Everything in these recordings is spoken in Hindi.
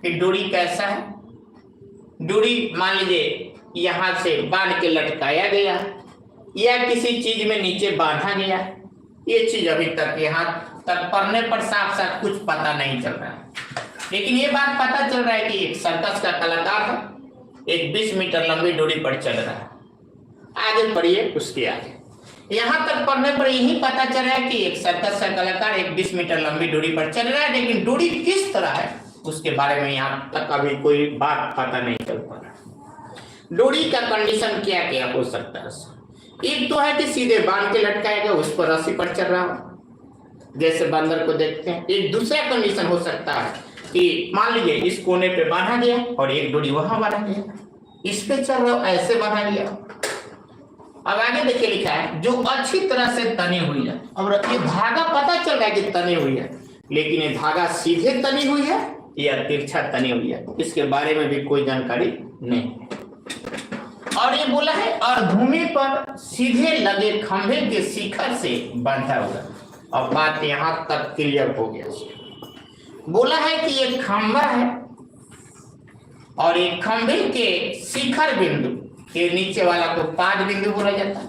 कि डोरी कैसा है। डोरी मान लीजिए यहां से बांध के लटकाया गया या किसी चीज में नीचे बांधा गया, ये चीज अभी तक यहाँ तक पढ़ने पर साफ साफ कुछ पता नहीं चल रहा है, लेकिन ये बात पता चल रहा है कि एक सर्कस का कलाकार है, एक 20 मीटर लंबी डोरी पर चल रहा है। आगे पढ़िए, उसके आगे यहाँ तक पढ़ने पर यही पता चल रहा है कि एक सर्कस का कलाकार एक 20 मीटर लंबी डोरी पर चल रहा है, लेकिन डोरी किस तरह है उसके बारे में यहाँ तक अभी कोई बात पता नहीं चल पा रहा। डोरी का कंडीशन क्या क्या हो सकता है? एक तो है कि सीधे बांध के लटकाया गया, उस पर रस्सी पर चल रहा हो जैसे बंदर को देखते हैं। एक दूसरा कंडीशन हो सकता है कि मान लीजिए इस कोने पे बांधा गया और एक डोरी वहां बांधा गया, इस पे चल रहा हो, ऐसे बांधा गया। अब आगे देखिए लिखा है जो अच्छी तरह से तनी हुई है। अब ये धागा पता चल रहा है कि तनी हुई है, लेकिन ये धागा सीधे तनी हुई है या तिरछा तनी हुई है, इसके बारे में भी कोई जानकारी नहीं। और ये बोला है और भूमि पर सीधे लगे खंभे के शिखर से बांधा हुआ। और बात यहां तक क्लियर हो गया। बोला है कि ये खंभा है और ये खंभे के शिखर बिंदु, ये नीचे वाला को पाद बिंदु बोला जाता है,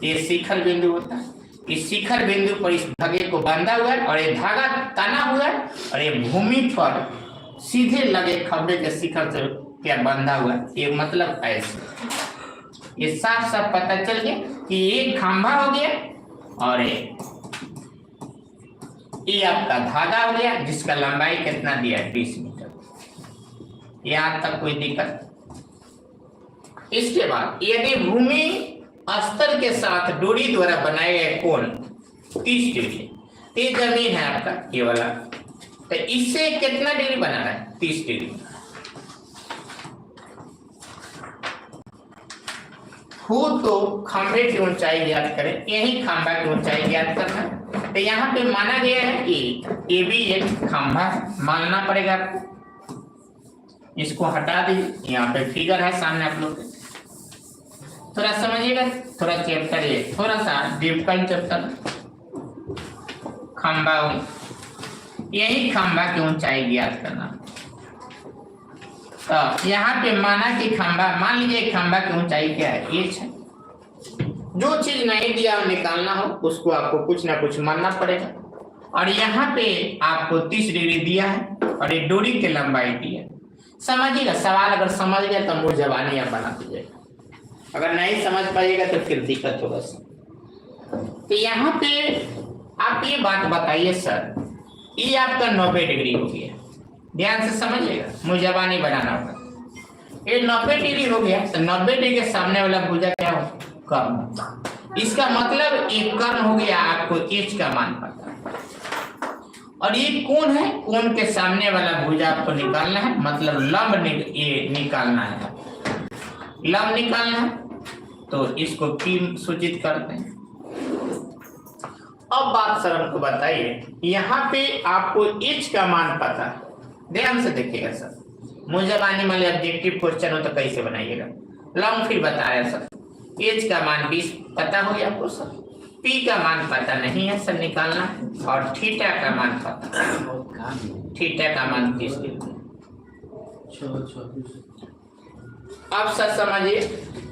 ये शिखर बिंदु होता है। इस शिखर बिंदु पर इस धागे को बांधा हुआ है और ये धागा तना हुआ है और ये भूमि पर सीधे लगे खंभे के शिखर से क्या बांधा हुआ है। ये मतलब ऐसे ये साफ साफ पता चल गया कि एक खंभा हो गया और ये आपका धागा हो गया जिसका लंबाई कितना दिया है 20 मीटर। यहां तक कोई दिक्कत? इसके बाद यदि भूमि स्तर के साथ डोरी द्वारा बनाए गए कोण 30 डिग्री, ये जमीन है आपका ये वाला, तो इससे कितना डिग्री बना है? 30 डिग्री। हो तो खंभे की ऊंचाई ज्ञात करें, यही खंभा की ऊंचाई ज्ञात करना है। तो यहाँ पे माना गया है कि ये भी एक खंभा मानना पड़ेगा आपको। इसको हटा दीजिए, यहाँ पे फिगर है सामने आप लोग, थोड़ा समझिएगा, थोड़ा चेक करिए, थोड़ा सा डिफिकल्ट चैप्टर। खंभा, यही खंभा की ऊंचाई ज्ञात करना। तो यहाँ पे माना कि खंभा, मान लीजिए खंभा की ऊंचाई क्या है? h है। जो चीज नहीं दिया निकालना हो उसको आपको कुछ ना कुछ मानना पड़ेगा। और यहाँ पे आपको 30 डिग्री दिया है और ये डोरी की लंबाई दी है। समझिएगा, सवाल अगर समझ गए तो मुंह जबानी आप बना दीजिएगा, अगर नहीं समझ पाइएगा तो फिर दिक्कत होगा सर। तो यहाँ पे आप ये बात बताइए सर, ये आपका 90 डिग्री हो गया, ध्यान से समझिएगा, मुझे जबानी बनाना होगा। ये 90 डिग्री हो गया तो 90 डिग्री के सामने वाला भुजा क्या हो? कर्ण। इसका मतलब एक कर्ण हो गया, आपको h का मान पता है। और ये कोण है, कोण के सामने वाला भुजा आपको निकालना है, मतलब लंब ये निकालना है, लंब निकालना है। तो इसको P सूचित करते हैं। अब बात सर हमको बताइए, यहाँ पे आपको h का मान पता है, ध्यान से देखिएगा सर। मुजबानी वाले ऑब्जेक्टिव क्वेश्चन हो तो कैसे बनाइएगा? लंब फिर बताया सर, h का मान 20 पता हो गया आपको सर, p का मान पता नहीं है सर, निकालना, और थीटा का मान पता है, थीटा का मान 30 डिग्री। अब सर समझिए,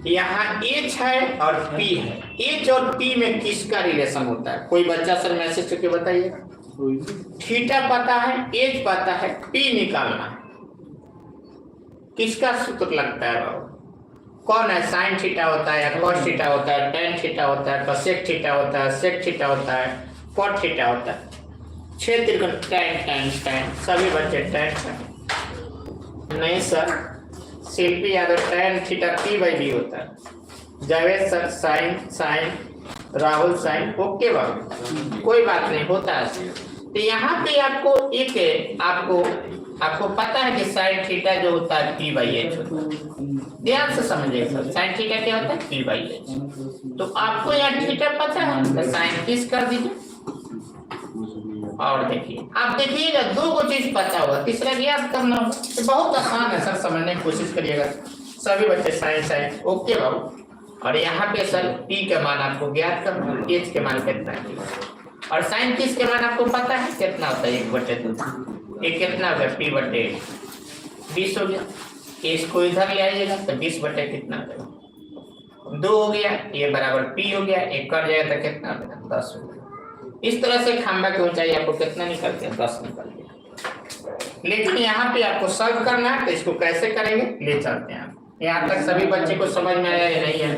यहाँ h है और p है, h और p में किसका रिलेशन होता है? कोई बच्चा सर मैसेज करके बताइएगा। थीटा पता है, h पता है, p निकालना है, किसका सूत्र लगता है बाबू? कौन है? साइन थीटा होता है, कॉस थीटा होता है, टेन थीटा होता है, कोसेक थीटा होता है, सेक थीटा होता है, कॉट थीटा होता है। 6 त्रिकोण टेन टेन टेन, सभी बच्चे टेन। नहीं sir, Shilpi Yadav ten theta p/b होता है, Javed sir sign sign, Rahul sign, okay बाबू, कोई बात नहीं, होता है। तो यहाँ पे आपको एक आपको पता है कि साइन थीटा जो होता है p/h होता है, ध्यान से समझिएगा। साइन थीटा क्या होता है? p/h। तो आपको यहाँ थीटा पता है तो साइन 30 कर दीजिए। और देखिए, आप देखिएगा 2 चीज पता होगा, तीसरा ज्ञात करना होगा। तो बहुत आसान है सर, समझने की कोशिश करिएगा सभी बच्चे। साइन साइन, ओके बाबू। और यहाँ पे सर p का मान आपको ज्ञात करना, h के मान कितना है, और साइन 30 के मान आपको पता है कितना होता है? 1/2। ये कितना होगा? p/8। 20 हो गया। इसको इधर ले आइएगा तो 20 बटे कितना होगा 2 हो गया, ये बराबर P हो गया, एक कट जाएगा तो कितना होगा 10 हो गया। इस तरह से खंभा की ऊंचाई आपको कितना निकलती है 10 निकल गया। लेकिन यहाँ पे आपको सॉल्व करना है तो इसको कैसे करेंगे ले चलते हैं। यहाँ तक सभी बच्चे को समझ में आया या नहीं है?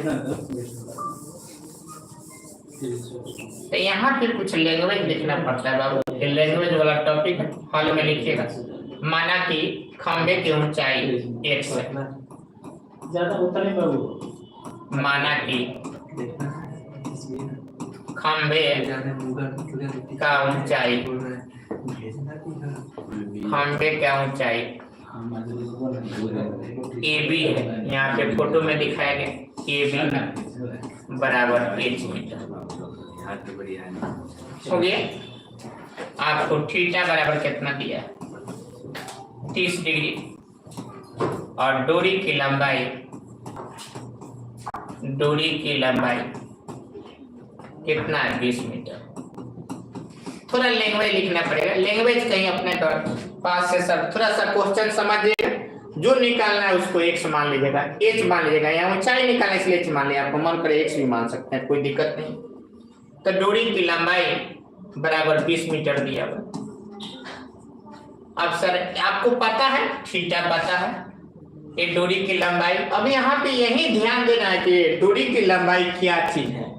तो यहाँ पे कुछ लैंग्वेज लिखना पड़ता है बाबू, ये लैंग्वेज वाला टॉपिक हॉल में लिखिएगा। माना कि खंभे की ऊंचाई x है, ज्यादा होता नहीं बाबू। माना कि खंभे का ऊंचाई AB है, यहाँ पे फोटो में दिखाया गया AB बराबर h मीटर हो गया। आपको थीटा बराबर कितना दिया 30 डिग्री और डोरी की लंबाई कितना है 20 मीटर। थोड़ा लैंग्वेज लिखना पड़ेगा, लैंग्वेज कहीं अपने पास से सब थोड़ा सा क्वेश्चन समझिएगा, जो निकालना है उसको x मान लीजिएगा, h मान लीजिएगा। यहाँ ऊंचाई निकालना इसलिए h मान लिया, आपको मन करे x भी मान सकते हैं, कोई दिक्कत नहीं। तो डोरी की लंबाई बराबर 20 मीटर दिया हुआ। अब सर आपको पता है थीटा पता है, ये डोरी की लंबाई। अब यहाँ पे यही ध्यान देना है कि डोरी की लंबाई क्या चीज है,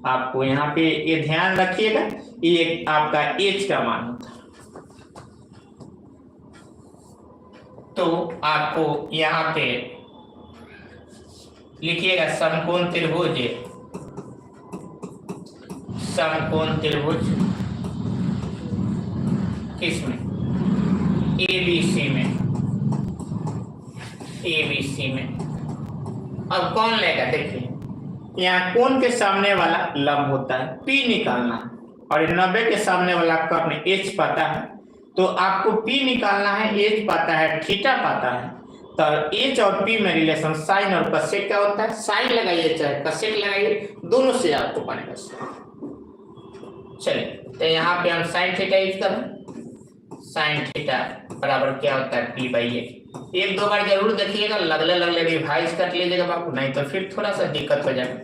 आपको यहाँ पे ये ध्यान रखिएगा, ये आपका h का मान होता है। तो आपको यहाँ पे लिखिएगा समकोण त्रिभुज किसमें ABC में। अब कौन लेगा, देखिए यहाँ कोण के सामने वाला लंब होता है P निकालना है, और 90 के सामने वाला कर्ण H पता है, तो आपको P निकालना है, H पता है, थीटा पता है। तो H और P में रिलेशन साइन और कसेक क्या होता है, साइन लगाइए चाहे कसेक लगाइए, दोनों से आपको बनेगा। चलिए तो यहाँ पे हम साइन थीटा यूज करें, साइन थीटा बराबर क्या होता है P बाई A। एक दो बार जरूर देखिएगा, लगले रिवाइज कर लीजिएगा बाबू, नहीं तो फिर थोड़ा सा दिक्कत हो जाएगा।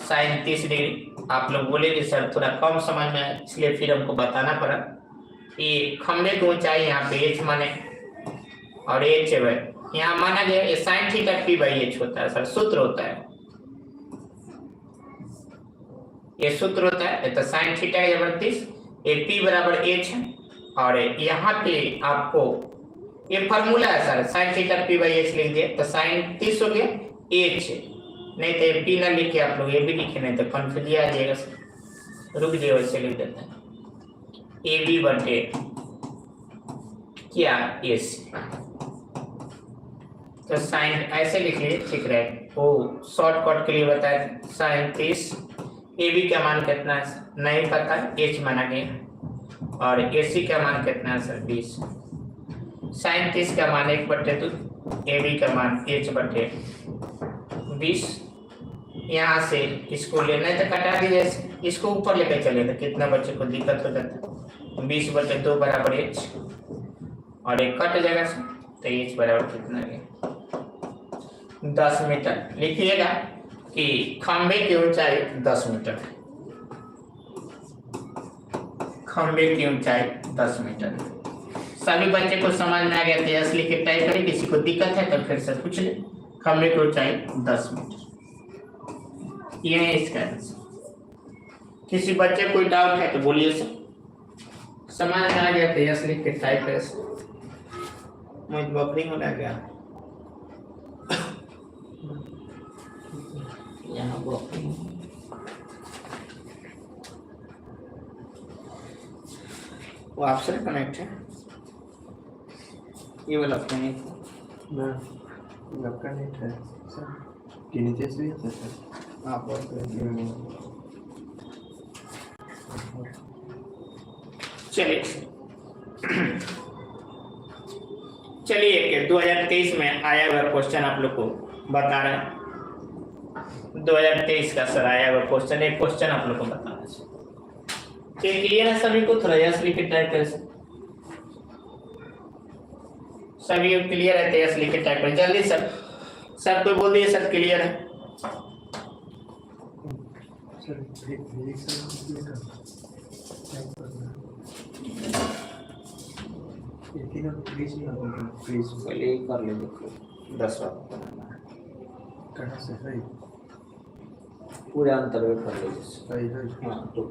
साइन 30 डिग्री आप लोग बोले कि सर थोड़ा कम समझ में, इसलिए फिर हमको बताना पड़ा। ये खंभे की ऊंचाई यहाँ पे h माने और h है, यहाँ माना गया ये sine theta P by H होता है। सर सूत्र होता है, ये सूत्र होता है, तो साइन थीटा बराबर 30, ये P बराबर h है, और यहाँ पे आपको ये फॉर्मूला है sir, sine theta P by H लिख दिए तो साइन 30 हो गया h, नहीं तो P ना लिखे आप लोग ये भी लिखे, नहीं तो कंफ्यूज आ जाएगा सर। रुक जाइए, वैसे लिख देते हैं AB बटे क्या AC, तो साइन ऐसे लिख लीजिए ठीक रहे, वो शॉर्टकट के लिए बताया। साइन 30, AB का मान कितना है नहीं पता, h माना गया, और AC का मान कितना है सर 20। साइन 30 का मान 1/2, AB का मान h बटे 20। यहाँ से इसको लेना है तो कटा दीजिए, इसको ऊपर लेकर चले तो कितना बच्चे को दिक्कत हो जाता है, 20/2 बराबर h, और एक कट जाएगा तो h बराबर कितना है 10 मीटर। लिखिएगा कि खंभे की ऊंचाई 10 मीटर, खंभे की ऊंचाई 10 मीटर। सभी बच्चे को समझ में आ गया तो असली के टाइप करें, किसी को दिक्कत है तो फिर से पूछ ले। खंभे की ऊंचाई 10 मीटर, ये है इसका आंसर। किसी बच्चे कोई डाउट है तो बोलिए सर, समझ में आ गया तो असली के टाइप करें। मुझे बफरिंग होना गया यहाँ बफरिंग, वो आपसे कनेक्ट है, ये वाला कनेक्ट ना आपका नेट है सर कि नीचे से है सर आप चलिए 2023 में आया हुआ क्वेश्चन आप लोग को बता रहे हैं। 2023 का सर आया हुआ क्वेश्चन, एक क्वेश्चन आप लोग को बताना है। क्लियर है सभी को, थोड़ा यस लिख के टाइप करें। सभी क्लियर है? तेज लिख के टाइप करें जल्दी सर। सर कोई बोल दिए सर क्लियर है? सर फिजिक्स में टाइप करना ये तीनों फ्रीज नहीं होगा फ्रीज पहले ही कर ले देखो 10 बार करना से सही पूरे अंतर में कर ले। सही है। हाँ तो